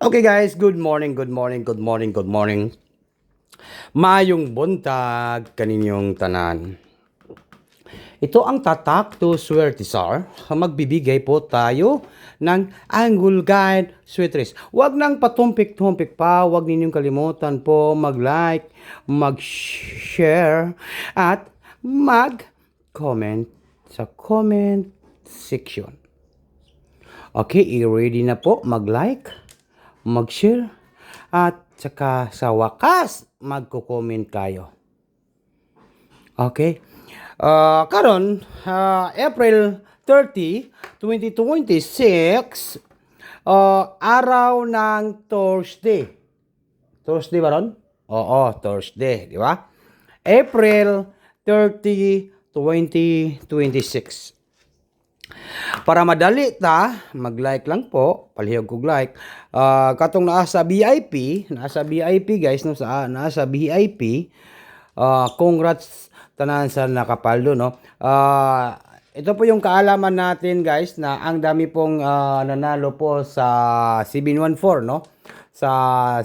Okay guys, good morning, good morning, good morning, good morning. Mayong buntag kaninyong tanan. Ito ang tatak to Swertisar. Magbibigay po tayo ng angle guide sweatress. Huwag nang patumpik-tumpik pa. Huwag ninyong kalimutan po mag-like, mag-share, at mag-comment sa comment section. Okay, i-ready na po mag-like, mag-share, at saka sa wakas, magko-comment kayo. Okay? Karon, April 30, 2026, araw ng Thursday. Thursday ba ron? Oo, Thursday, di ba? April 30, 2026. Para madali ta, mag-like lang po, palihog kog like. Katong nasa VIP guys, no, nasa VIP. Congrats tanan sa nakapaldo, no. Ito po yung kaalaman natin guys na ang dami pong nanalo po sa 714, no. Sa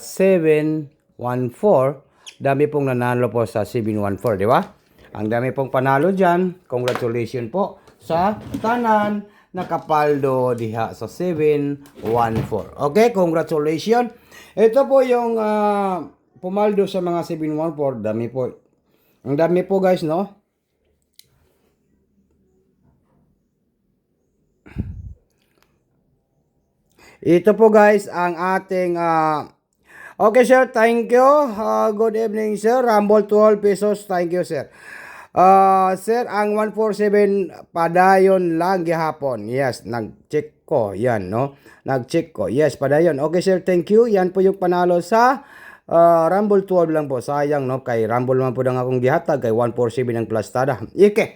714, dami pong nanalo po sa 714, di ba? Ang dami pong panalo diyan. Congratulations po sa tanan nakapaldo diha sa 714. Okay, congratulations. Ito po yung pumaldo sa mga 714. Dami po. Ang dami po guys, no? Ito po guys ang ating okay sir, thank you. Good evening sir. Rumble 12 pesos. Thank you sir. Sir, ang 147 padayon lang gihapon. Yes, nag-check ko. Yan, no? Nag-check ko. Yes, padayon. Okay, sir, thank you. Yan po yung panalo sa Rumble 12 lang po. Sayang, no? Kay Rumble man po lang akong gihatag. Kay 147 ang plus tada. Okay.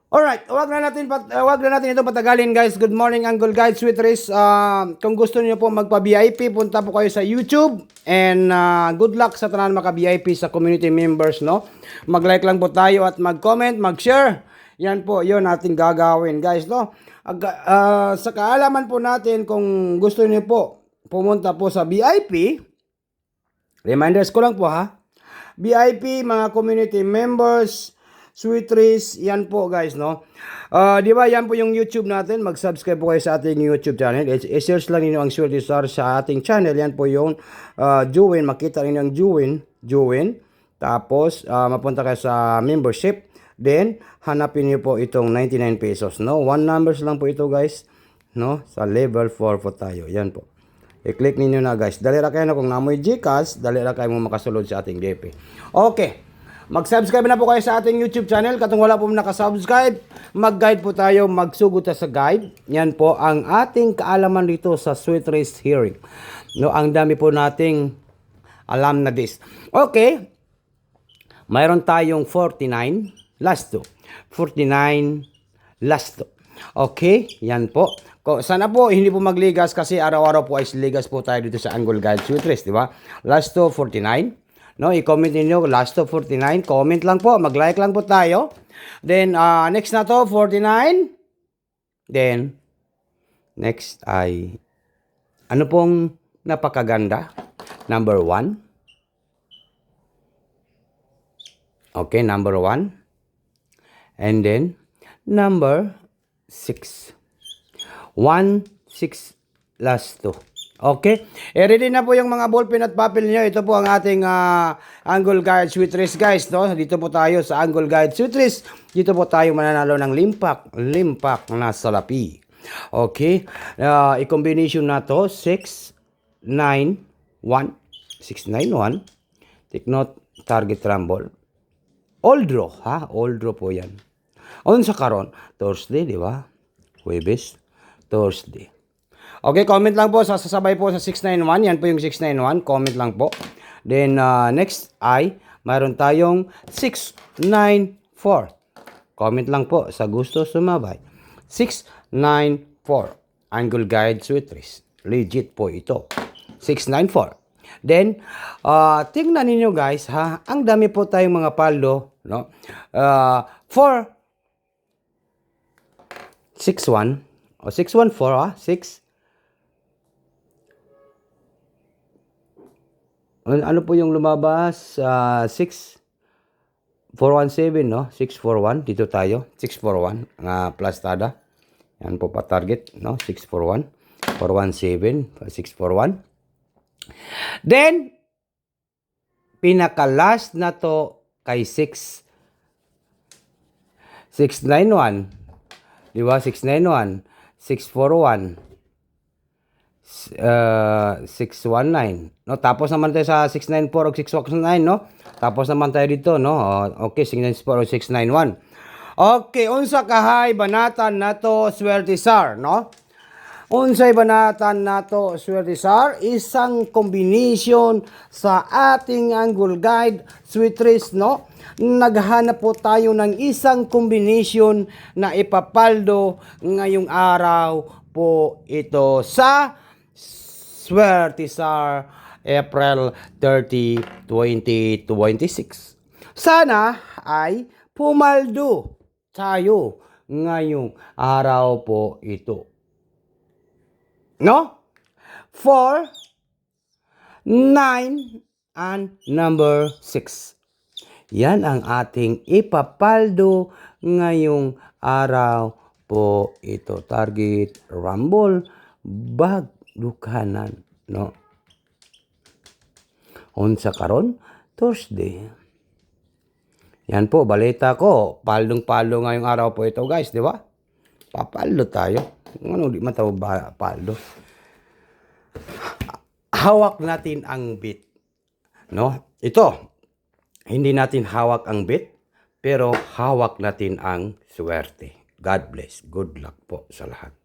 Alright, wag na natin ito patagalin guys. Good morning Uncle Guide Sweatress. Kung gusto niyo po magpa-VIP, punta po kayo sa YouTube and good luck sa tanan maka-VIP sa community members, no. Mag-like lang po tayo at mag-comment, mag-share. Yan po, 'yon ating gagawin, guys, no. Sa kaalaman po natin kung gusto niyo po pumunta po sa VIP. Reminders ko lang po ha. VIP mga community members, Sweatress, yan po guys, no. Di ba yan po yung YouTube natin. Mag-subscribe po kayo sa ating YouTube channel. I-search lang niyo ang Swertisar sa ating channel. Yan po yung join. Makita niyo ang join. Tapos mapunta kayo sa membership. Then hanapin niyo po itong 99 pesos, no. One numbers lang po ito guys, no. Sa level 4 po tayo. Yan po. I-click niyo na guys. Dali ra kayo na kung namoy GCash, dali ra kayo mo makasulod sa ating DP. Okay. Mag-subscribe na po kayo sa ating YouTube channel. Katong wala po nakasubscribe, mag-guide po tayo, magsugot sa guide. Yan po ang ating kaalaman dito sa Sweatress Hearing. No, ang dami po nating alam na this. Okay. Mayroon tayong 49 last 2. 49 last 2. Okay, yan po. Sana po hindi po magligas kasi araw-araw po ay ligas po tayo dito sa Angle Guide Sweatress, di ba? Last 2 49. No, i-comment niyo last to 49. Comment lang po, mag-like lang po tayo. Then next na to 49. Then next ay ano pong napakaganda? Number 1. Okay, number 1. And then number 6. 1 6 last 2. Okay. Ready na po yung mga ballpen at papel niyo. Ito po ang ating Angle Guide Sweatress guys, no? Dito po tayo sa Angle Guide Sweatress. Dito po tayo mananalo ng limpak na salapi. Okay. I-combination na to 6 9 1 6 9 1. Take note, target rumble. All draw, ha? All draw po 'yan. On sa karon, Thursday, di ba? Huwebes, Thursday. Okay, comment lang po. Sasabay po sa 691. Yan po yung 691. Comment lang po. Then, next ay, mayroon tayong 694. Comment lang po sa gusto sumabay. 694. Angle Guide Sweatress. Legit po ito. 694. Then, tingnan ninyo guys, ha. Ang dami po tayong mga paldo, no? 461 o 614, ha. 6 Ano po yung lumabas? 6417, no? 641. Dito tayo. 641. Plastada. Yan po pa target, no? 641. 417. 641. Then, pinaka-last na to kay 691. Di ba? 691. 641. 619. No? Tapos naman tayo sa 694 o 619, no? Tapos naman tayo dito, no? Okay, 694 o 691. Okay, unsa kahay banatan nato swerte sir, no? Unsay banatan nato swerte sir, isang combination sa ating angle guide sweet trees, no? Naghanap po tayo ng isang combination na ipapaldo ngayong araw po ito sa Swerte Sar April 30, 2026. Sana ay pumaldo tayo ngayong araw po ito. No? 4, 9, and number 6. Yan ang ating ipapaldo ngayong araw po ito. Target, rumble, bag, dukanan, no? Unsa karon? Thursday. Yan po, balita ko. Paldong-paldo ngayong araw po ito, guys, di ba? Papaldo tayo. Ano, di mataw ba paldo? Hawak natin ang bit. No? Ito, hindi natin hawak ang bit, pero hawak natin ang swerte. God bless. Good luck po sa lahat.